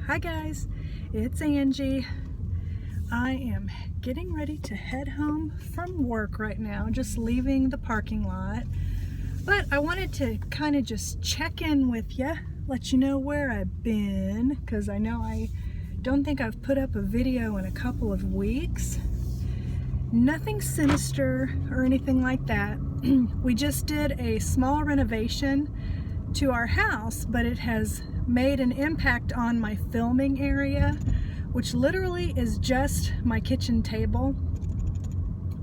Hi guys, it's Angie. I am getting ready to head home from work right now, just leaving the parking lot. But I wanted to kind of just check in with you, let you know where I've been, because I know I don't think I've put up a video in a couple of weeks. Nothing sinister or anything like that. We just did a small renovation to our house, but it has made an impact on my filming area, which literally is just my kitchen table.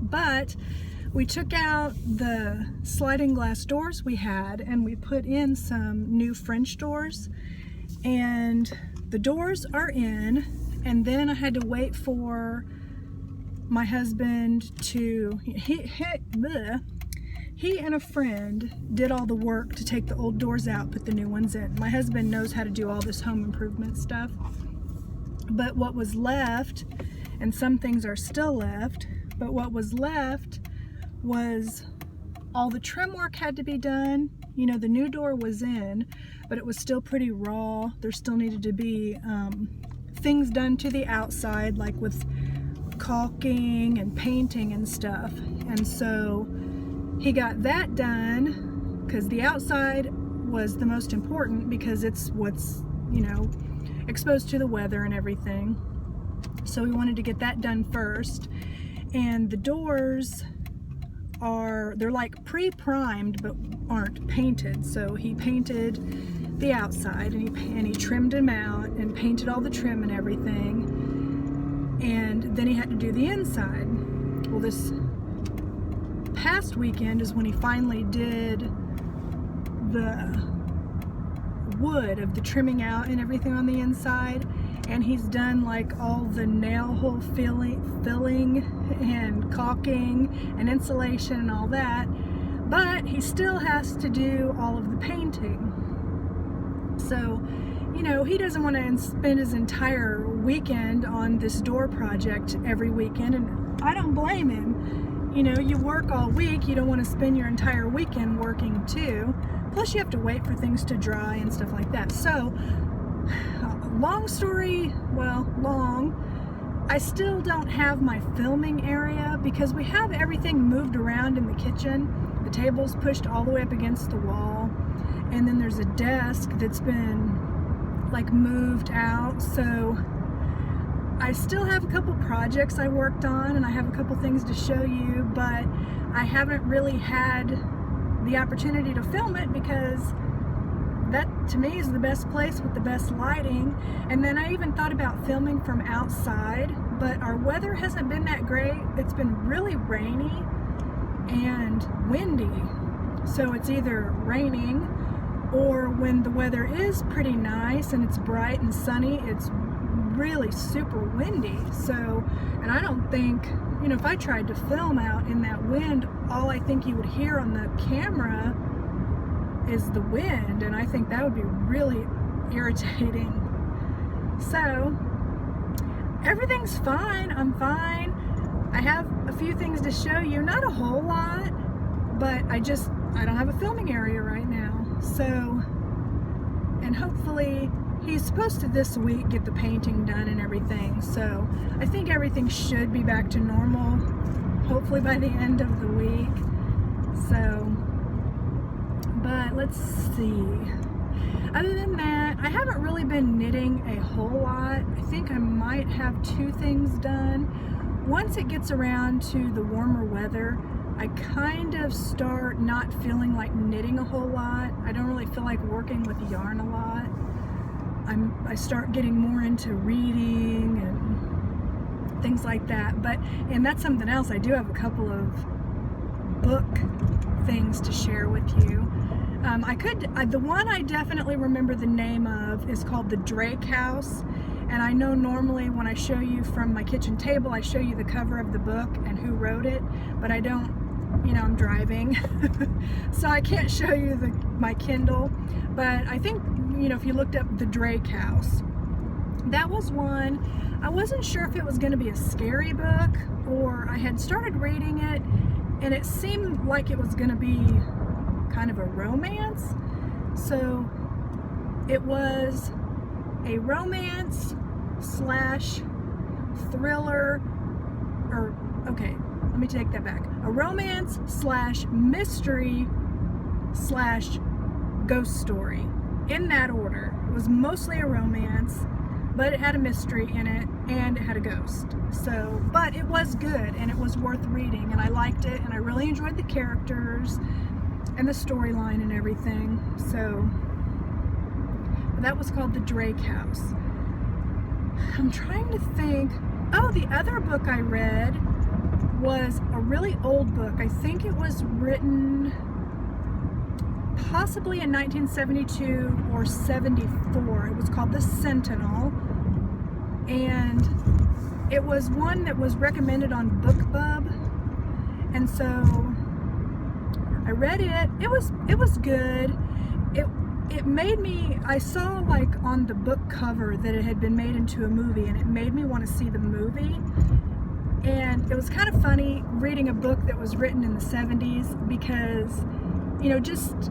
But we took out the sliding glass doors we had and we put in some new French doors, and the doors are in. And then I had to wait for my husband to he and a friend did all the work to take the old doors out, put the new ones in. My husband knows how to do all this home improvement stuff. But what was left, and some things are still left, but what was left was all the trim work had to be done. You know, the new door was in, but it was still pretty raw. There still needed to be things done to the outside, like with caulking and painting and stuff. And so he got that done because the outside was the most important, because it's what's, you know, exposed to the weather and everything. So we wanted to get that done first. And the doors they're like pre-primed but aren't painted. So he painted the outside and he trimmed them out and painted all the trim and everything. And then he had to do the inside. Well, this past weekend is when he finally did the wood of the trimming out and everything on the inside, and he's done like all the nail hole filling and caulking and insulation and all that, but he still has to do all of the painting. So, you know, he doesn't want to spend his entire weekend on this door project every weekend, and I don't blame him. You know, you work all week, you don't want to spend your entire weekend working too. Plus you have to wait for things to dry and stuff like that. So, long story, well, long, I still don't have my filming area because we have everything moved around in the kitchen. The table's pushed all the way up against the wall, and then there's a desk that's been like moved out. So I still have a couple projects I worked on, and I have a couple things to show you, but I haven't really had the opportunity to film it because that to me is the best place with the best lighting. And then I even thought about filming from outside, but our weather hasn't been that great. It's been really rainy and windy. So it's either raining, or when the weather is pretty nice and it's bright and sunny, it's really super windy. So, and I don't think, you know, if I tried to film out in that wind, all I think you would hear on the camera is the wind, and I think that would be really irritating. So everything's fine. I'm fine. I have a few things to show you, not a whole lot, but I don't have a filming area right now. So, and hopefully he's supposed to this week get the painting done and everything, so I think everything should be back to normal, hopefully by the end of the week. So, but let's see. Other than that, I haven't really been knitting a whole lot. I think I might have 2 things done. Once it gets around to the warmer weather, I kind of start not feeling like knitting a whole lot. I don't really feel like working with yarn a lot. I start getting more into reading and things like that. And that's something else. I do have a couple of book things to share with you. The one I definitely remember the name of is called The Drake House. And I know normally when I show you from my kitchen table, I show you the cover of the book and who wrote it, but I don't, you know, I'm driving, so I can't show you my Kindle. But I think, you know, if you looked up The Drake House, that was one. I wasn't sure if it was going to be a scary book, or I had started reading it and it seemed like it was going to be kind of a romance. So it was a romance slash thriller, or okay, let me take that back. A romance slash mystery slash ghost story, in that order. It was mostly a romance, but it had a mystery in it and it had a ghost. So, but it was good and it was worth reading, and I liked it, and I really enjoyed the characters and the storyline and everything. So that was called The Drake House. I'm trying to think. Oh, the other book I read was a really old book. I think it was written possibly in 1972 or 74. It was called The Sentinel, and it was one that was recommended on BookBub, and so I read it. It was good. It made me, I saw like on the book cover that it had been made into a movie, and it made me want to see the movie. And it was kind of funny reading a book that was written in the 70s, because, you know, just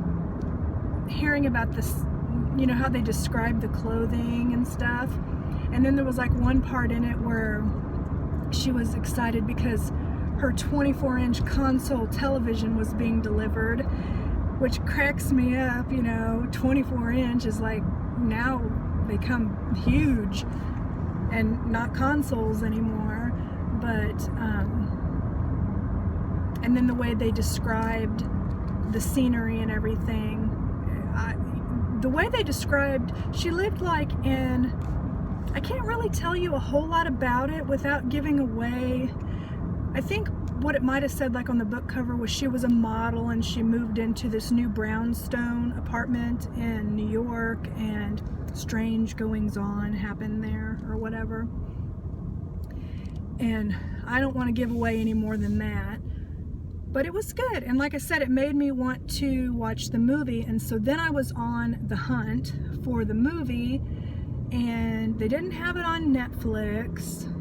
hearing about this, you know, how they described the clothing and stuff. And then there was like one part in it where she was excited because her 24-inch console television was being delivered, which cracks me up. You know, 24-inch is like, now they come huge and not consoles anymore. But and then the way they described the scenery and everything, the way they described, she lived like in, I can't really tell you a whole lot about it without giving away. I think what it might have said like on the book cover was she was a model and she moved into this new brownstone apartment in New York, and strange goings on happened there or whatever. And I don't want to give away any more than that, but it was good. And like I said, it made me want to watch the movie. And so then I was on the hunt for the movie, and they didn't have it on Netflix.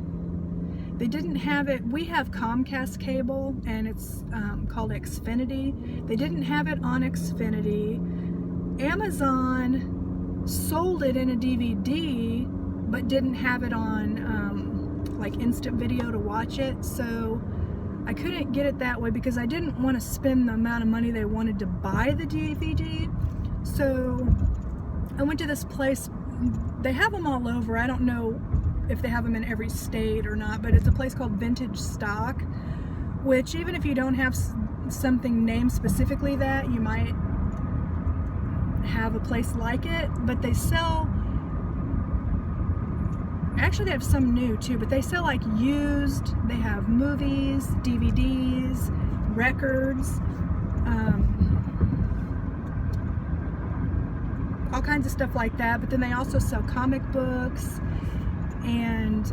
They didn't have it. We have Comcast cable, and it's called Xfinity. They didn't have it on Xfinity. Amazon sold it in a DVD, but didn't have it on like instant video to watch it. So I couldn't get it that way because I didn't want to spend the amount of money they wanted to buy the DVD. So I went to this place. They have them all over. I don't know if they have them in every state or not, but it's a place called Vintage Stock, which even if you don't have something named specifically that, you might have a place like it. But they sell, actually they have some new too, but they sell like used. They have movies, DVDs, records, all kinds of stuff like that. But then they also sell comic books and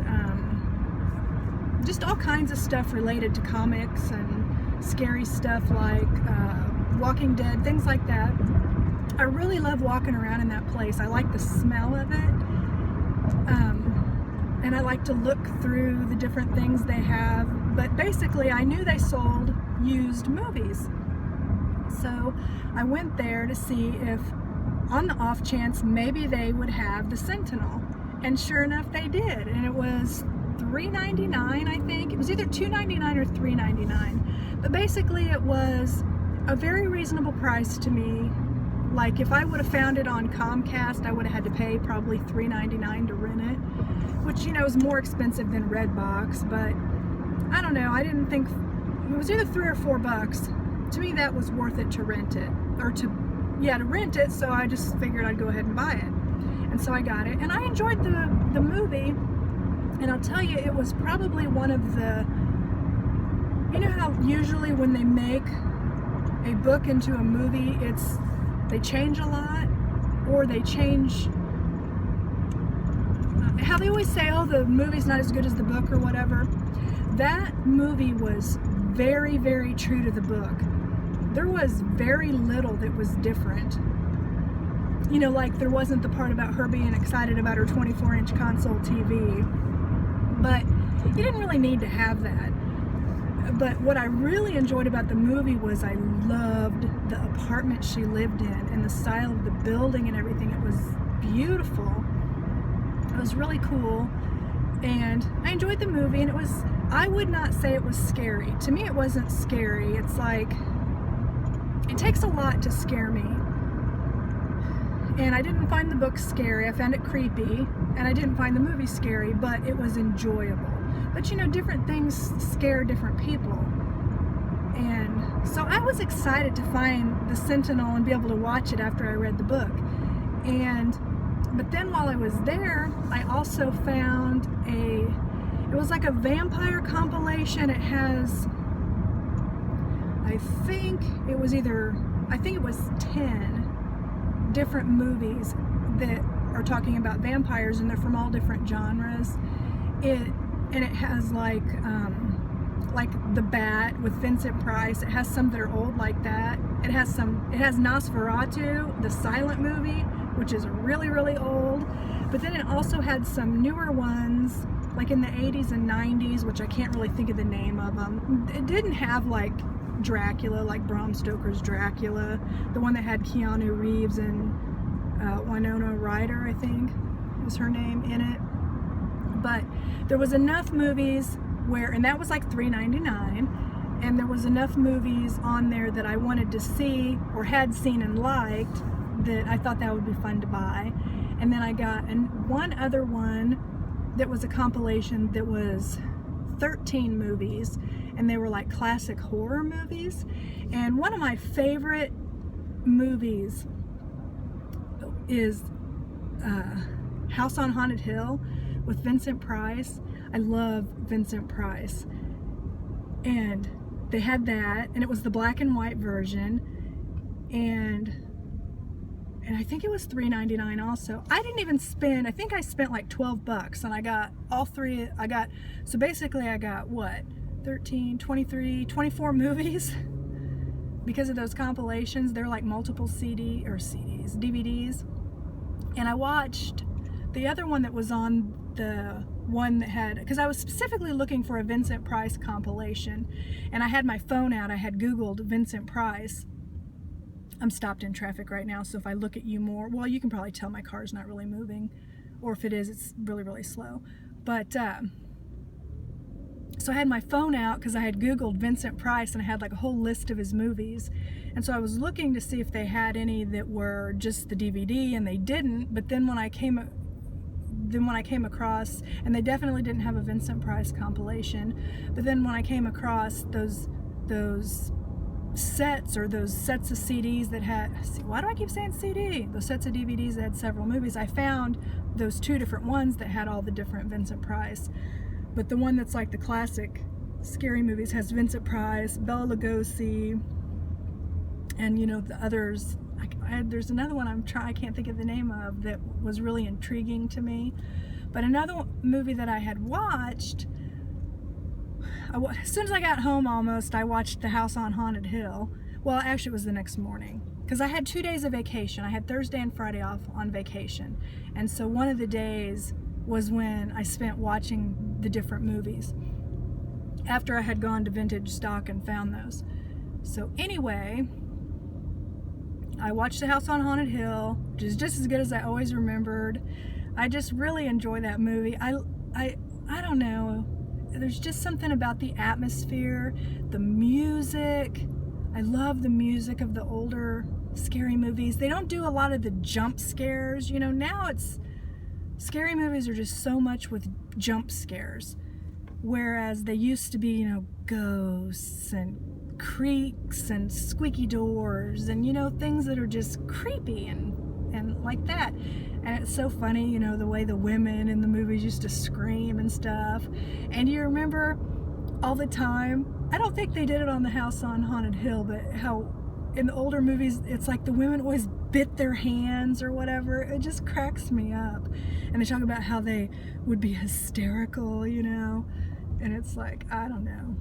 just all kinds of stuff related to comics and scary stuff like Walking Dead, things like that. I really love walking around in that place. I like the smell of it, and I like to look through the different things they have. But basically I knew they sold used movies, so I went there to see if on the off chance maybe they would have The Sentinel. And sure enough, they did, and it was $3.99, I think. It was either $2.99 or $3.99. But basically, it was a very reasonable price to me. Like, if I would have found it on Comcast, I would have had to pay probably $3.99 to rent it, which, you know, is more expensive than Redbox. But I don't know. I didn't think it was either $3 or $4. To me, that was worth it to rent it, or to rent it. So I just figured I'd go ahead and buy it. And so I got it, and I enjoyed the movie, and I'll tell you, it was probably one of the, you know how usually when they make a book into a movie, they change a lot, or they change, how they always say, oh, the movie's not as good as the book or whatever. That movie was very, very true to the book. There was very little that was different. You know, like there wasn't the part about her being excited about her 24-inch console TV, but you didn't really need to have that. But what I really enjoyed about the movie was I loved the apartment she lived in and the style of the building and everything. It was beautiful. was really cool, and I enjoyed the movie, and I would not say it was scary. To me, it wasn't scary. It's like, it takes a lot to scare me. And I didn't find the book scary. I found it creepy, and I didn't find the movie scary, but it was enjoyable. But you know, different things scare different people. And so I was excited to find The Sentinel and be able to watch it after I read the book. But then while I was there, I also found it was like a vampire compilation. It has, I think it was 10 different movies that are talking about vampires, and they're from all different genres. And it has like The Bat with Vincent Price. It has some that are old like that. It has Nosferatu, the silent movie, which is really, really old. But then it also had some newer ones, like in the 80s and 90s, which I can't really think of the name of them. It didn't have like Dracula, like Bram Stoker's Dracula, the one that had Keanu Reeves and Winona Ryder, I think was her name, in it. But there was enough movies and that was like $3.99, and there was enough movies on there that I wanted to see or had seen and liked that I thought that would be fun to buy. And then I got one other one that was a compilation that was 13 movies, and they were like classic horror movies. And one of my favorite movies is House on Haunted Hill with Vincent Price. I love Vincent Price. And they had that, and it was the black and white version, and I think it was $3.99 also. I didn't even spend, I think I spent like $12, and I got all three. So basically I got what, 13, 23, 24 movies because of those compilations. They're like multiple DVDs. And I watched the other one that was on the one that had, because I was specifically looking for a Vincent Price compilation, and I had my phone out. I had Googled Vincent Price. I'm stopped in traffic right now, so if I look at you more, well, you can probably tell my car's not really moving, or if it is, it's really, really slow. But so I had my phone out because I had Googled Vincent Price, and I had like a whole list of his movies. And so I was looking to see if they had any that were just the DVD, and they didn't. But then when I came across, and they definitely didn't have a Vincent Price compilation, but then when I came across those sets of CDs that had, why do I keep saying CD? Those sets of DVDs that had several movies, I found those two different ones that had all the different Vincent Price. But the one that's like the classic scary movies has Vincent Price, Bela Lugosi, and you know, the others. There's another one I can't think of the name of, that was really intriguing to me. But another movie that I had watched, as soon as I got home almost, I watched The House on Haunted Hill. Well, actually it was the next morning, because I had 2 days of vacation. I had Thursday and Friday off on vacation. And so one of the days was when I spent watching the different movies, after I had gone to Vintage Stock and found those. So anyway, I watched The House on Haunted Hill, which is just as good as I always remembered. I just really enjoy that movie. I don't know. There's just something about the atmosphere, the music. I love the music of the older scary movies. They don't do a lot of the jump scares. You know, now scary movies are just so much with jump scares. Whereas they used to be, you know, ghosts and creaks and squeaky doors and, you know, things that are just creepy and like that. And it's so funny, you know, the way the women in the movies used to scream and stuff. And you remember all the time, I don't think they did it on The House on Haunted Hill, but how in the older movies, it's like the women always bit their hands or whatever. It just cracks me up. And they talk about how they would be hysterical, you know, and it's like, I don't know.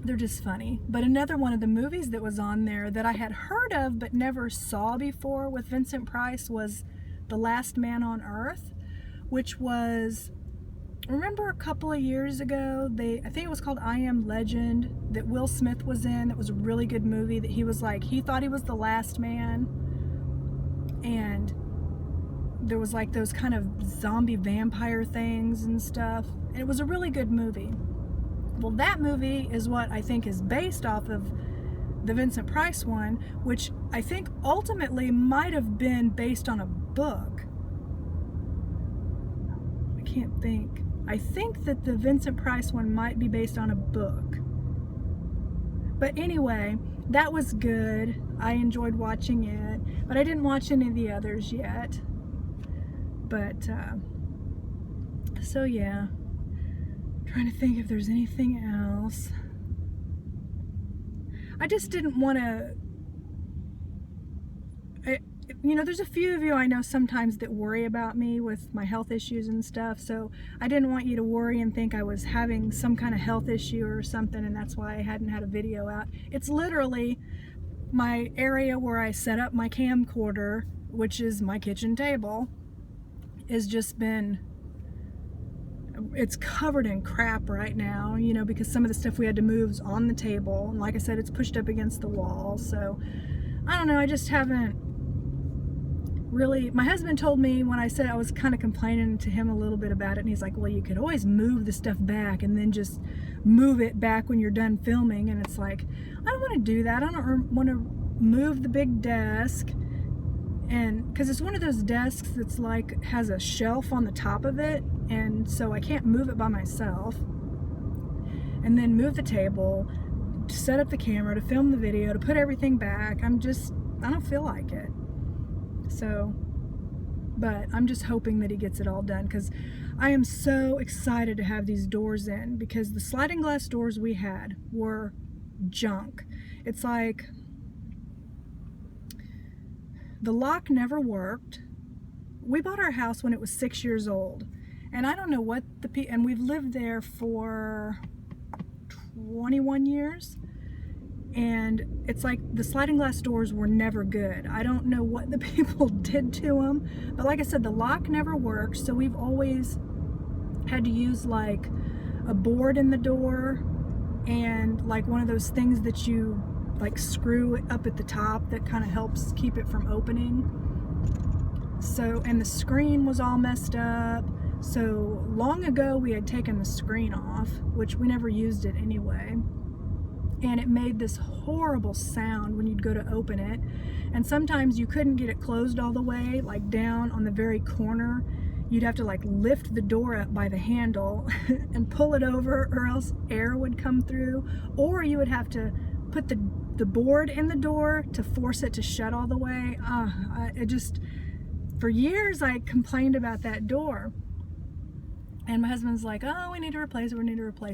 They're just funny. But another one of the movies that was on there that I had heard of but never saw before with Vincent Price was The Last Man on Earth, which was, remember a couple of years ago, I think it was called I Am Legend, that Will Smith was in. That was a really good movie, that he was like, he thought he was the last man, there was like those kind of zombie vampire things and stuff. It was a really good movie. Well, that movie is what I think is based off of the Vincent Price one, which I think ultimately might have been based on a book. I can't think. I think that the Vincent Price one might be based on a book. But anyway, that was good. I enjoyed watching it, but I didn't watch any of the others yet. But, so yeah. Trying to think if there's anything else. I just didn't want to, you know, there's a few of you I know sometimes that worry about me with my health issues and stuff, so I didn't want you to worry and think I was having some kind of health issue or something, and that's why I hadn't had a video out. It's literally my area where I set up my camcorder, which is my kitchen table, has just been, it's covered in crap right now, you know, because some of the stuff we had to move is on the table, and like I said, it's pushed up against the wall. So I don't know, I just haven't really, my husband told me when I said, I was kind of complaining to him a little bit about it, and he's like, well, you could always move the stuff back and then just move it back when you're done filming. And it's like, I don't want to do that. I don't want to move the big desk, and because it's one of those desks that's like has a shelf on the top of it, and so I can't move it by myself, and then move the table to set up the camera, to film the video, to put everything back. I don't feel like it. So, but I'm just hoping that he gets it all done, because I am so excited to have these doors in, because the sliding glass doors we had were junk. It's like the lock never worked. We bought our house when it was 6 years old, and I don't know what and we've lived there for 21 years. And it's like the sliding glass doors were never good. I don't know what the people did to them, but like I said, the lock never worked, so we've always had to use like a board in the door, and like one of those things that you like screw up at the top that kind of helps keep it from opening. So, and the screen was all messed up. So long ago we had taken the screen off, which we never used it anyway. And it made this horrible sound when you'd go to open it. And sometimes you couldn't get it closed all the way, like down on the very corner. You'd have to like lift the door up by the handle and pull it over, or else air would come through. Or you would have to put the board in the door to force it to shut all the way. For years I complained about that door. And my husband's like, oh, we need to replace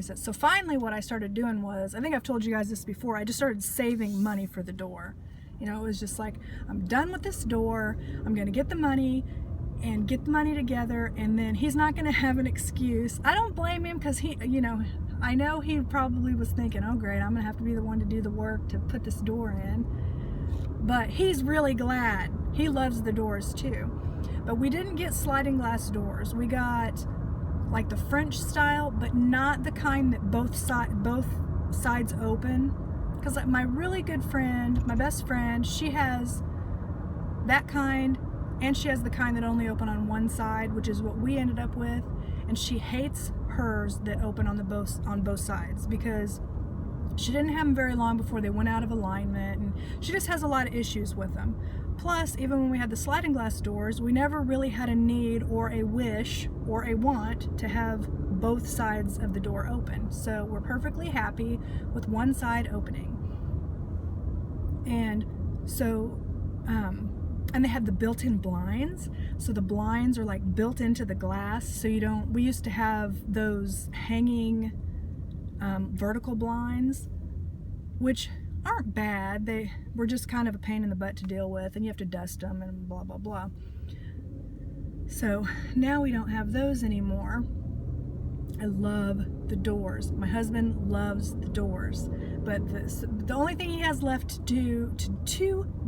it. So finally what I started doing was, I think I've told you guys this before, I just started saving money for the door. You know, it was just like, I'm done with this door, I'm gonna get the money and get the money together, and then he's not gonna have an excuse. I don't blame him, because he, you know, I know he probably was thinking, oh great, I'm gonna have to be the one to do the work to put this door in. But he's really glad. He loves the doors too. But we didn't get sliding glass doors. We got like the French style, but not the kind that both sides open. Because like my really good friend, my best friend, she has that kind, and she has the kind that only open on one side, which is what we ended up with. And she hates hers that open on both sides, because she didn't have them very long before they went out of alignment, and she just has a lot of issues with them. Plus, even when we had the sliding glass doors, we never really had a need or a wish or a want to have both sides of the door open. So we're perfectly happy with one side opening. And so, and they have the built-in blinds. So the blinds are like built into the glass. So we used to have those hanging vertical blinds, which aren't bad. They were just kind of a pain in the butt to deal with, and you have to dust them and blah blah blah. So now we don't have those anymore. I love the doors. My husband loves the doors, but the only thing he has left to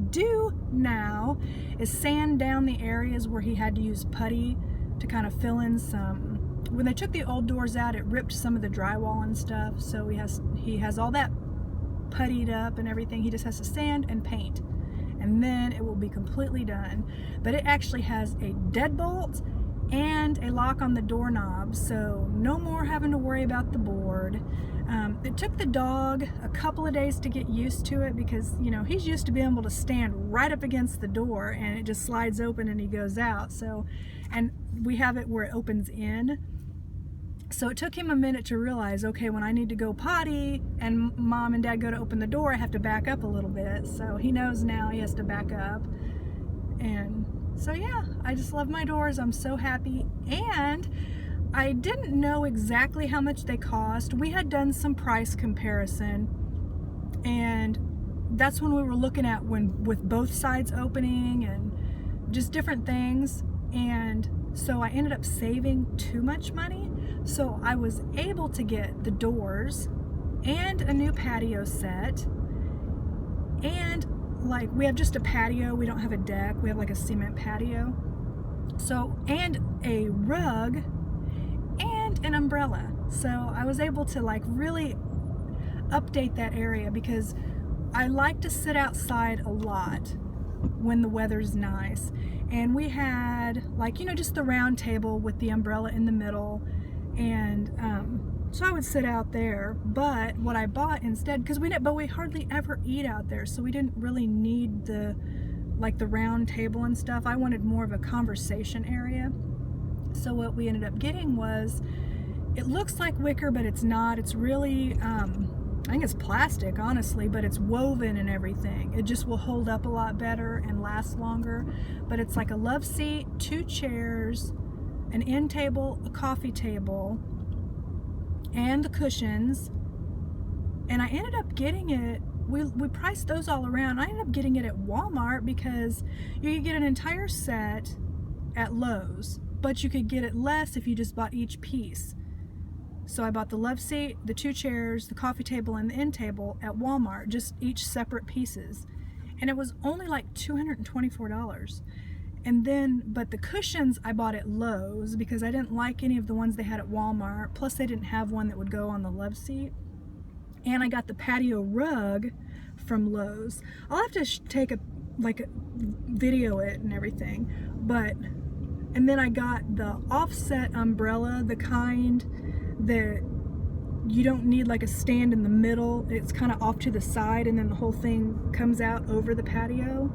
do now is sand down the areas where he had to use putty to kind of fill in some. When they took the old doors out, it ripped some of the drywall and stuff, so he has all that puttied up and everything. He just has to sand and paint, and then it will be completely done. But it actually has a deadbolt and a lock on the doorknob, so no more having to worry about the board. It took the dog a couple of days to get used to it because, you know, he's used to being able to stand right up against the door and it just slides open and he goes out. So, and we have it where it opens in. So it took him a minute to realize, okay, when I need to go potty and mom and dad go to open the door, I have to back up a little bit. So he knows now he has to back up. And so yeah, I just love my doors. I'm so happy. And I didn't know exactly how much they cost. We had done some price comparison, and that's when we were looking at with both sides opening and just different things. And so I ended up saving too much money. So I was able to get the doors and a new patio set, and like we have just a patio, we don't have a deck, we have like a cement patio. So, and a rug and an umbrella. So I was able to like really update that area because I like to sit outside a lot when the weather's nice. And we had like, you know, just the round table with the umbrella in the middle. And so I would sit out there. But what I bought instead, because we hardly ever eat out there, so we didn't really need the round table and stuff. I wanted more of a conversation area. So what we ended up getting was, it looks like wicker, but it's not. It's really, I think it's plastic, honestly, but it's woven and everything. It just will hold up a lot better and last longer. But it's like a love seat, 2 chairs, an end table, a coffee table, and the cushions. And I ended up getting it, we priced those all around. I ended up getting it at Walmart because you could get an entire set at Lowe's, but you could get it less if you just bought each piece. So I bought the love seat, the 2 chairs, the coffee table, and the end table at Walmart, just each separate pieces. And it was only like $224. And then, but the cushions I bought at Lowe's because I didn't like any of the ones they had at Walmart. Plus they didn't have one that would go on the love seat. And I got the patio rug from Lowe's. I'll have to take a video it and everything. But, and then I got the offset umbrella, the kind that you don't need like a stand in the middle. It's kind of off to the side and then the whole thing comes out over the patio.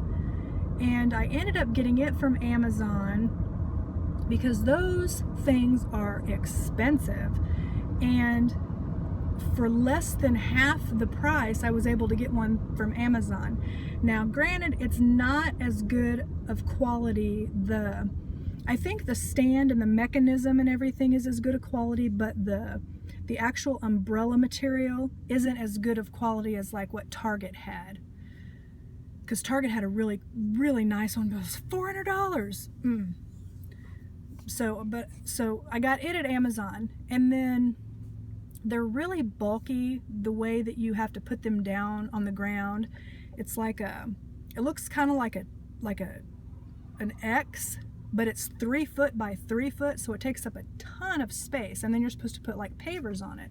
And I ended up getting it from Amazon because those things are expensive. And for less than half the price, I was able to get one from Amazon. Now, granted, it's not as good of quality. I think the stand and the mechanism and everything is as good of quality, but the actual umbrella material isn't as good of quality as like what Target had. Because Target had a really, really nice one, but it was $400. So I got it at Amazon, and then they're really bulky the way that you have to put them down on the ground. It's like it looks kind of like an X, but it's 3 foot by 3 foot, so it takes up a ton of space, and then you're supposed to put like pavers on it.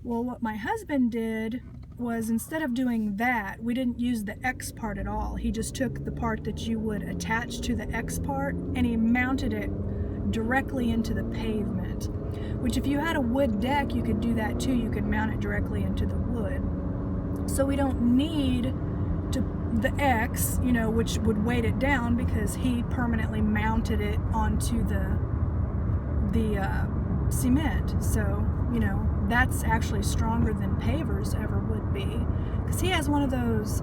Well, what my husband did was, instead of doing that, we didn't use the X part at all. He just took the part that you would attach to the X part and he mounted it directly into the pavement, which if you had a wood deck, you could do that too. You could mount it directly into the wood. So we don't need the X, you know, which would weight it down, because he permanently mounted it onto the cement. So, you know, that's actually stronger than pavers ever would be, because he has one of those,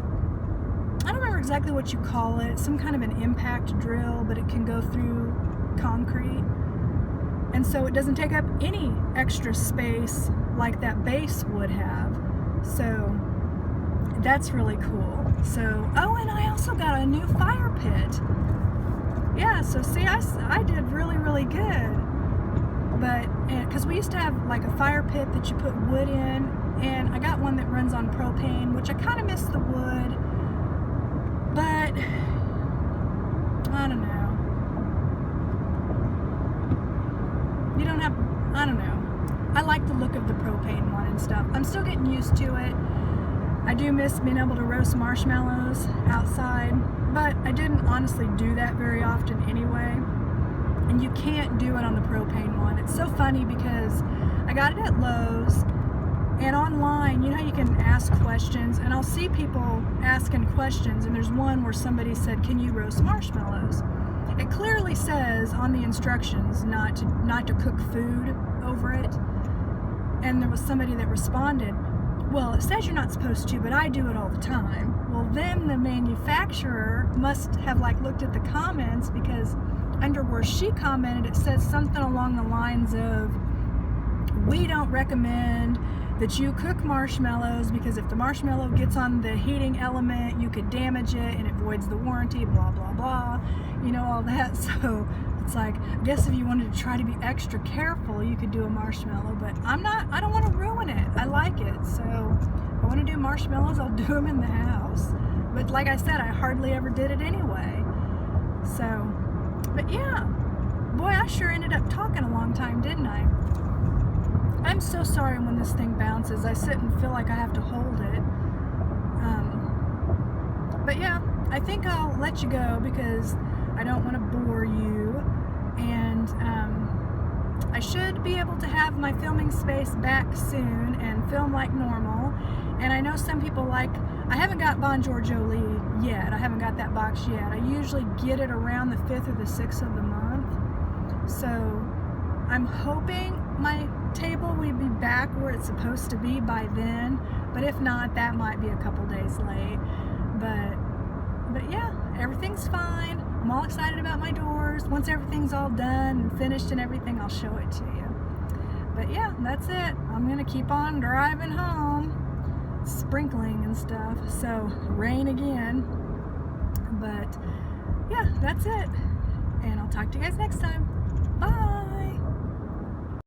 I don't remember exactly what you call it, some kind of an impact drill, but it can go through concrete, and so it doesn't take up any extra space like that base would have. So that's really cool. So, oh, and I also got a new fire pit. Yeah, so see, I did really, really good. But, because we used to have like a fire pit that you put wood in, and I got one that runs on propane, which I kind of miss the wood, but I don't know. You don't have, I don't know. I like the look of the propane one and stuff. I'm still getting used to it. I do miss being able to roast marshmallows outside, but I didn't honestly do that very often anyway. And you can't do it on the propane one. It's so funny because I got it at Lowe's, and online, you know, you can ask questions, and I'll see people asking questions, and there's one where somebody said, "Can you roast marshmallows?" It clearly says on the instructions not to cook food over it. And there was somebody that responded, "Well, it says you're not supposed to, but I do it all the time." Well, then the manufacturer must have like looked at the comments, because under where she commented, it says something along the lines of, "We don't recommend that you cook marshmallows because if the marshmallow gets on the heating element, you could damage it and it voids the warranty, blah, blah, blah." You know, all that. So it's like, I guess if you wanted to try to be extra careful, you could do a marshmallow, but I don't want to ruin it. I like it. So if I want to do marshmallows, I'll do them in the house. But like I said, I hardly ever did it anyway. So, but yeah, boy, I sure ended up talking a long time, didn't I? I'm so sorry when this thing bounces. I sit and feel like I have to hold it. But yeah, I think I'll let you go because I don't want to bore you. And I should be able to have my filming space back soon and film like normal. And I know some people like, I haven't got Bonjour Jolie yet. I haven't got that box yet. I usually get it around the 5th or the 6th of the month. So I'm hoping my table will be back where it's supposed to be by then, but if not, that might be a couple days late. But yeah, everything's fine. I'm all excited about my doors. Once everything's all done and finished and everything, I'll show it to you. But yeah, that's it. I'm gonna keep on driving home. It's sprinkling and stuff, so rain again. But yeah, that's it. And I'll talk to you guys next time.